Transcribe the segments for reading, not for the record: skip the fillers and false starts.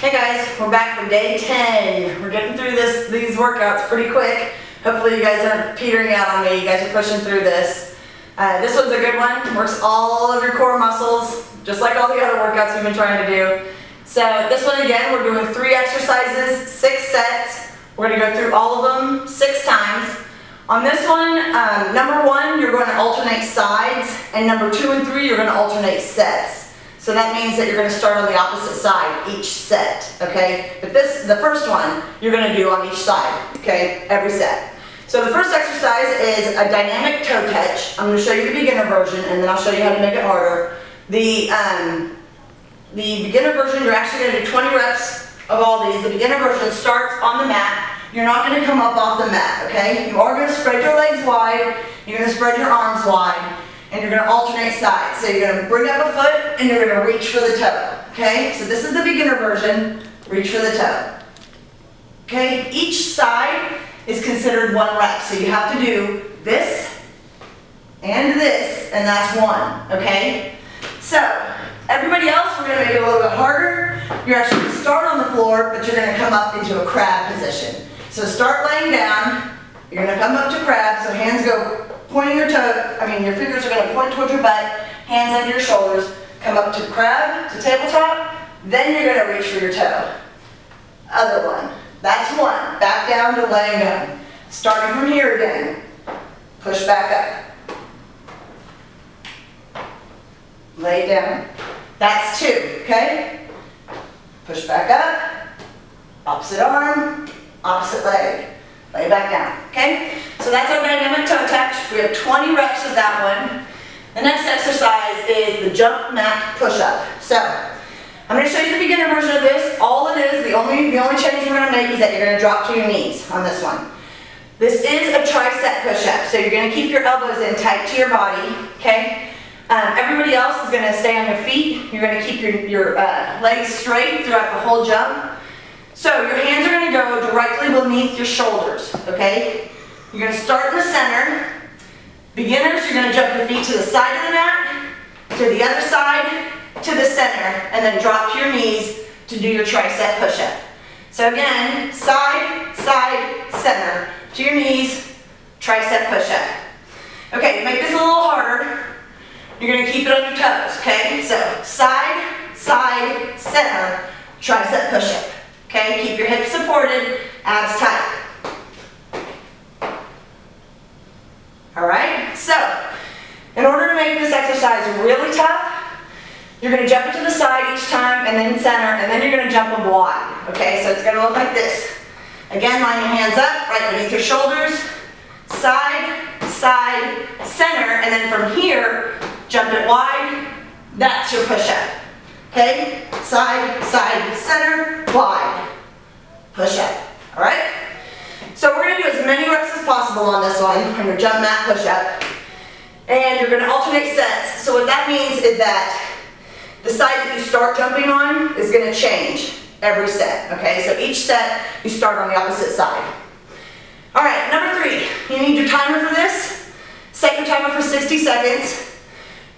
Hey guys, we're back for day 10. We're getting through these workouts pretty quick. Hopefully you guys aren't petering out on me. You guys are pushing through this. This one's a good one. Works all of your core muscles, just like all the other workouts we've been trying to do. So this one again, we're doing 3 exercises, 6 sets. We're going to go through all of them 6 times. On this one, number 1, you're going to alternate sides, and number 2 and 3, you're going to alternate sets. So that means that you're going to start on the opposite side each set, okay? But the first one, you're going to do on each side, okay? Every set. So the first exercise is a dynamic toe touch. I'm going to show you the beginner version, and then I'll show you how to make it harder. The beginner version, you're actually going to do 20 reps of all these. The beginner version starts on the mat. You're not going to come up off the mat, okay? You are going to spread your legs wide. You're going to spread your arms wide. And you're going to alternate sides. So you're going to bring up a foot and you're going to reach for the toe. Okay? So this is the beginner version. Reach for the toe. Okay? Each side is considered 1 rep. So you have to do this and that's 1. Okay? So everybody else, we're going to make it a little bit harder. You're actually going to start on the floor, but you're going to come up into a crab position. So start laying down. You're going to come up to crab. So hands go pointing your your fingers are going to point towards your butt, hands under your shoulders, come up to crab, to tabletop, then you're going to reach for your toe. Other one. That's 1. Back down to laying down. Starting from here again. Push back up. Lay down. That's 2, okay? Push back up. Opposite arm, opposite leg. Lay back down, okay? So that's our dynamic toe touch. We have 20 reps of that one. The next exercise is the jump mat push-up. So, I'm going to show you the beginner version of this. All it is, the only change we're going to make is that you're going to drop to your knees on this one. This is a tricep push-up, so you're going to keep your elbows in tight to your body, okay? Everybody else is going to stay on your feet. You're going to keep your legs straight throughout the whole jump. So your hands are going to go directly beneath your shoulders, okay? You're going to start in the center. Beginners, you're going to jump your feet to the side of the mat, to the other side, to the center, and then drop to your knees to do your tricep push-up. So again, side, side, center, to your knees, tricep push-up. Okay, to make this a little harder, you're going to keep it on your toes, okay? So side, side, center, tricep push-up. Okay, keep your hips supported, abs tight. Alright, so in order to make this exercise really tough, you're going to jump it to the side each time and then center, and then you're going to jump them wide. Okay, so it's going to look like this. Again, line your hands up right beneath your shoulders, side, side, center, and then from here, jump it wide. That's your push-up. Okay, side, side, center, wide, push up, all right? So we're going to do as many reps as possible on this one, on your jump mat push up, and you're going to alternate sets. So what that means is that the side that you start jumping on is going to change every set, okay? So each set, you start on the opposite side. All right, number 3, you need your timer for this. Set your timer for 60 seconds.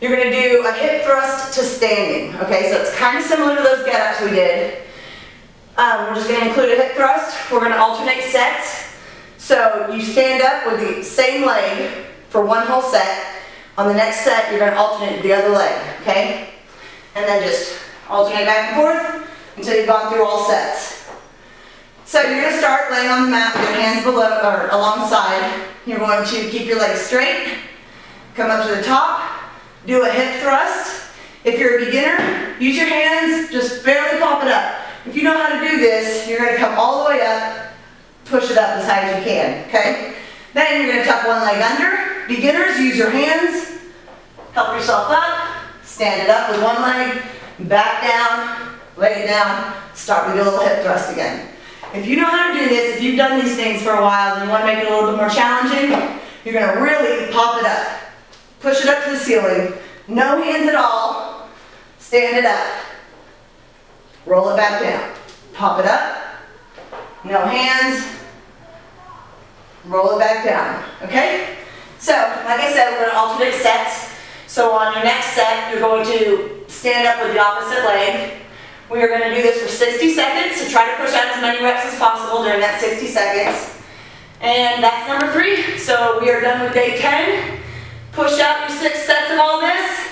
You're going to do a hip thrust to standing, okay? So it's kind of similar to those get-ups we did. We're just going to include a hip thrust. We're going to alternate sets. So you stand up with the same leg for 1 whole set. On the next set, you're going to alternate the other leg, okay? And then just alternate back and forth until you've gone through all sets. So you're going to start laying on the mat with your hands below or alongside. You're going to keep your legs straight, come up to the top. Do a hip thrust. If you're a beginner, use your hands, just barely pop it up. If you know how to do this, you're going to come all the way up, push it up as high as you can, okay? Then you're going to tuck one leg under. Beginners, use your hands, help yourself up, stand it up with one leg, back down, lay it down, start with your little hip thrust again. If you know how to do this, if you've done these things for a while and you want to make it a little bit more challenging, you're going to really pop it up. Push it up to the ceiling. No hands at all. Stand it up. Roll it back down. Pop it up. No hands. Roll it back down. Okay? So, like I said, we're going to alternate sets. So on your next set, you're going to stand up with the opposite leg. We are going to do this for 60 seconds, so try to push out as many reps as possible during that 60 seconds. And that's number 3. So we are done with day 10. Push out your 6 sets of all this.